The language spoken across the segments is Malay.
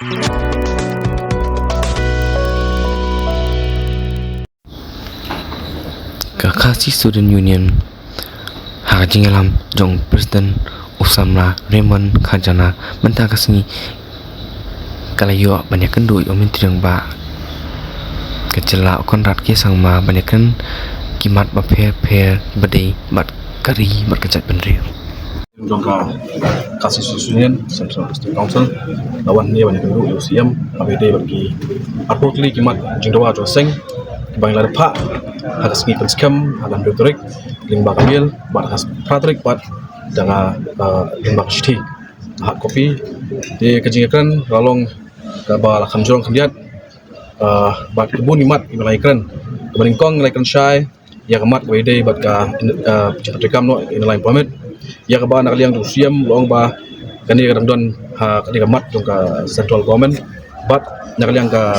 Kakasi Student Union Hajingalam Jong Presiden Usamla Raymond Khajana Mentah kasini Kalayo banyakan dui omintirang ba Kecela okon rat kisang ma banyakan kimat ba per badai bat kari berkecat benril Jongka kasih susunan Central District Council lawan ni banyak dulu UCM ABD bagi apotli kimat jingdawa joseng bang lar pak ada segi penskam alam retorik limba kamil bat has pratrik bat dengan limba shti hak kopi di kejingakan lalong kabal kamjong kendiat bat kebun imat imalaikan kebaningkong laikan syai ya kemat ABD bat ka pencetakam no inline permit ya keba nak liang dusiam long ba kani kadang don ha kani kamat jong ka central government but nak liang ka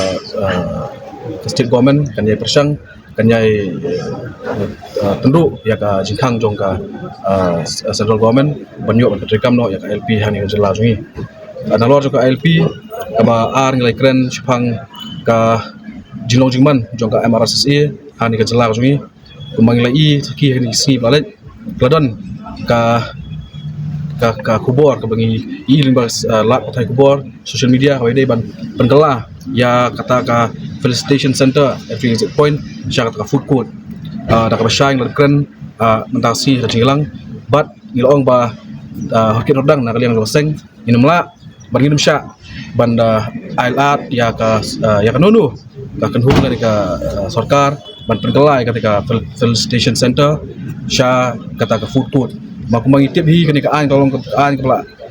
state government kan yai persang kan yai penduk ya ka jingkang jong ka central government banyo ban petrikam no ya ka LP hani kan jela jungi nalor jong ka LP kaba ar ngai kren chipang ka jinglong jingman jong ka MRSSA hani kan jela jungi kumang lai ki hani si balet pladon ka kubor ka bangi limbas lat patai kubor social media kawai dai ban pengela ya kata ka felicitation center every exit point sya kata ka food court da ka basyang dan kren mentasi ka jingilang bat ngilong ba hakit rodang na kaliang loseng inumla ban nginum sya banda ailat ya ka nunu ka kenhung dari ka sarkar ban pengela kata ka felicitation center sya kata ka food court maku mangitip hi kani kaan tolong kaan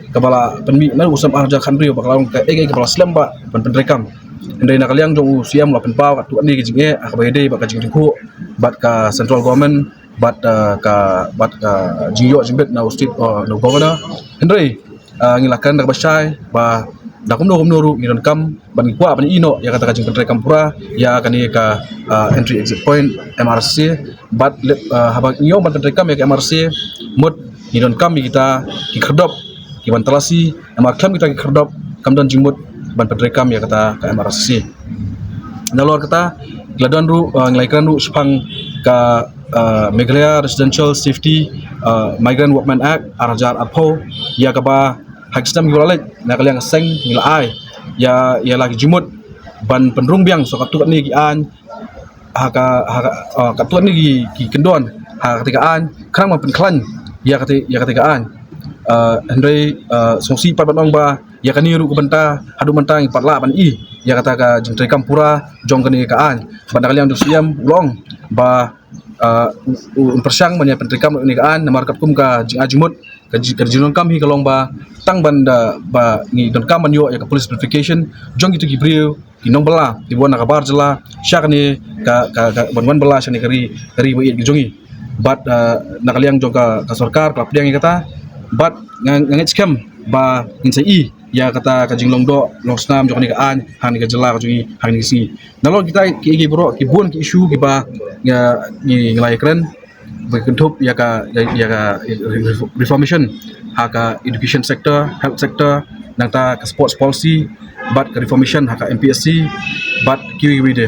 kepala penmi na usam arja khandri bakalong ka kepala slam ba penrekam ndai nak liang jong usiam la penpau atu ni kijinge akabede ba kajing ku bat ka central government bat ka jingyo jimbet na state no governor ndai ngilakan dak basai ba dakum no ru ngiron kam ban kwa ban ino ya kata kajing penrekam pura ya kani ka entry exit point MRC bat habak nyo ban penrekam ya MRC mud ngiron kam kita ki kherdop ki bantalasi amar kam kita ki kherdop kam dan jingmut ban penrekam ya kata ka MRC nalor kata gladon ru nglaikan ru sepang ka Meghalaya Residential Safety Migrant Workmen Act arajar apho ya kaba hak sistem golalet nak liang seng ngila ai ya lagi jimut ban penrung biang so katut ni gi an katut ni gi kendon ha ketika an kerang ma penklan ya ketika an andai songsi pat banong ba ya kaniru ke benta hadu mentang patla ban i ya kata ka jentri kampura jong kani ka an ban kaliang dusiam long ba persang manya pentrikam ni ka an namar kapkum ka jing ajimut kerjilon kami kalong ba tang banda ba ngi don kam manyo ya ka police verification jong itu gibriu inong bala di buan kabar jela syak ni ka ban bala syani kari ba i jongi bat nakaliang jong ka sarkar klap diang kata bat ngangit scam ba nginsai ya kata ka jinglong do long snam jong ni ka an han ka jela ka jongi han ni si nalor kita ki bro ki bun ki issue ki ba ni nglai kren berkentup ya ka reformation haka education sector health sector nangta ka sports policy bat ka reformation haka MPSC bat kiwi de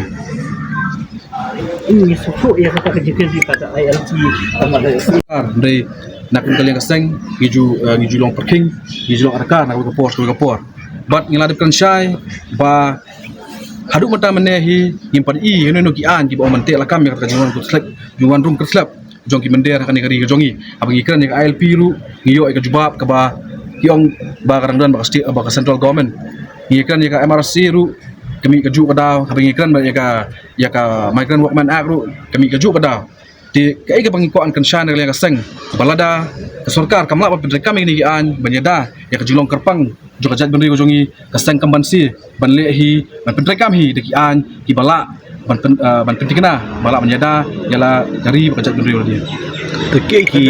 ini suku ya kata kejikan di pada ILT dari nak kalian keseng ngiju long parking ngiju long arka nak ke por bat ngiladepkan syai ba haduk mata menehi impad i no ki an ki ba mante lakam ya kata jungan kuslek jungan rum kuslek jong ki mender kan kari jongi abangi kran ni ILP ru ngiyo ka jubab ka ba kiong ba karangdan ba state ba central government ngi kan ni ka MRC ru kami kaju ka daw abangi kran ba ya ka migrant workmen act ru kami kaju ka daw di kai ka pangikuan kan syan ka seng balada ka sarkar kamla ba pendre kami ni an banyada ya ka jilong kerpang jo ka jat benri ko jongi ka seng kambansi ban lehi ban pendre kami de ki an ki bala ban penting kena balak menjada ialah dari bekerja beliau dia teki ki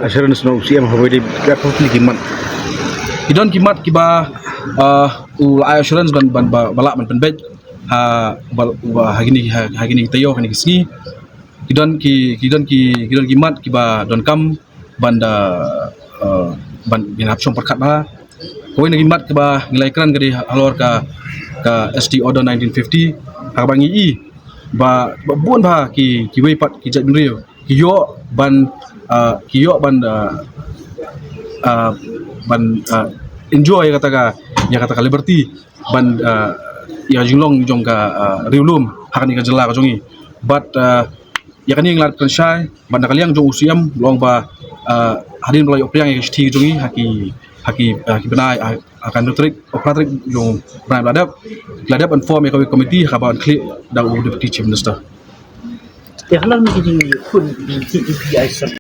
assurance no usia mahawidi berapa kimat idon kimat kiba assurance ban balak ban penbej hagini tayo hagini kisni idon kimat kiba don kam banda ban binap som perkat ba Kau ini gimat ke bah nilai keren ke halor ke ST Order 1950 hak bangi i ba buan bah ki wei pat ki jat nrio ki yo ban enjoy kata liberty ban ya jinglong jong ka riulum hak ni ka jela ka jongi but ya kan yang lat kan syai ban kaliang jong usiam long ba hadin belai opriang ya sti jongi haki benai akan nutrik operatik jong benai ladap inform ya komiti hakaban klik da deputy chief minister Ya halang ni jadi kun di TPI